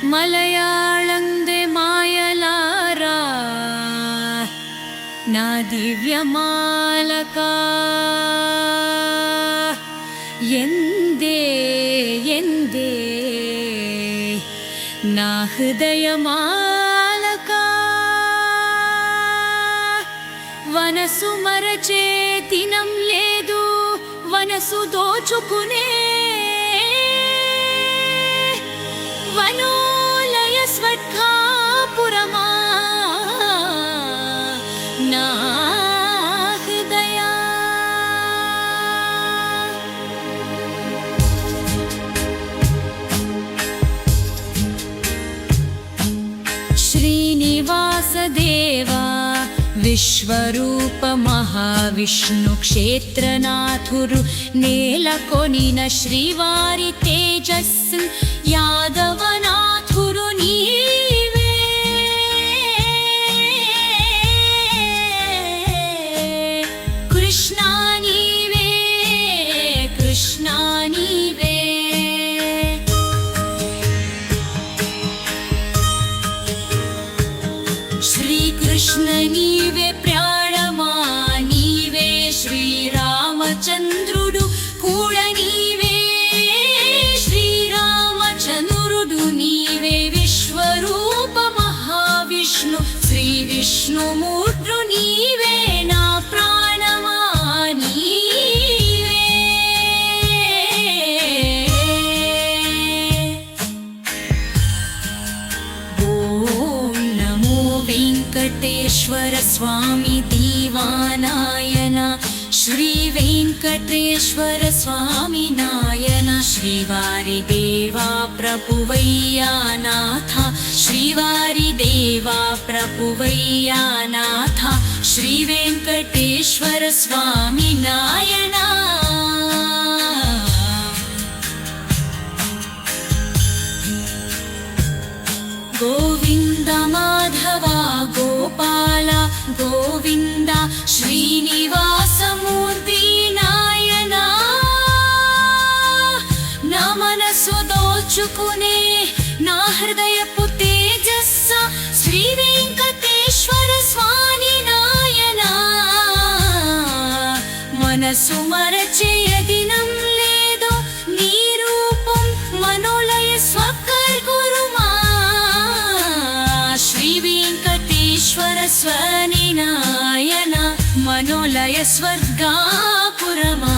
మలయాళందే మాయలారా నా దివ్యమాలకా ఎందే ఎందే నా హృదయమాలకా వనసు మరచే తినం లేదు వనసు దోచుకునే వనోలయ స్వర్గాపురమా నా హృదయా శ్రీనివాస దేవా విశ్వరూప మహావిష్ణు క్షేత్రనాథురు నేలకొనిన శ్రీవారి తేజస్సు యాదవనాథురు నీవే కృష్ణా నీవే కృష్ణా నీవే శ్రీకృష్ణ నీవే ప్రాణమా నీవే శ్రీరామచంద్రుడు కూడా నీవే శ్రీరామచంద్రుడు నీవే విశ్వరూప మహావిష్ణు శ్రీ విష్ణుమూర్తి నీవే నా ప్రాణమా నీవే ఓం నమో వెంకటేశ్వర స్వామి దీవానాయన శ్రీ వెంకటేశ్వర స్వామి నాయన శ్రీవారి దేవా ప్రభువయ్యా నాథ శ్రీవారి దేవా ప్రభువయ్యా నాథ శ్రీ వెంకటేశ్వర స్వామి నాయన గోవింద మాధవ గోపాల గోవింద శ్రీనివాసమూర్తి నాయన నా మనసు దోచుకునే నా హృదయపు తేజస్స శ్రీ వెంకటేశ్వర స్వామి నాయన మనసు మరచేయ దినం లేదో నీ రూపం మనోలయ స్వర్గగురుమా శ్రీ వెంకటేశ్వర స్వామి నాయన మనోలయ స్వర్గాపురమా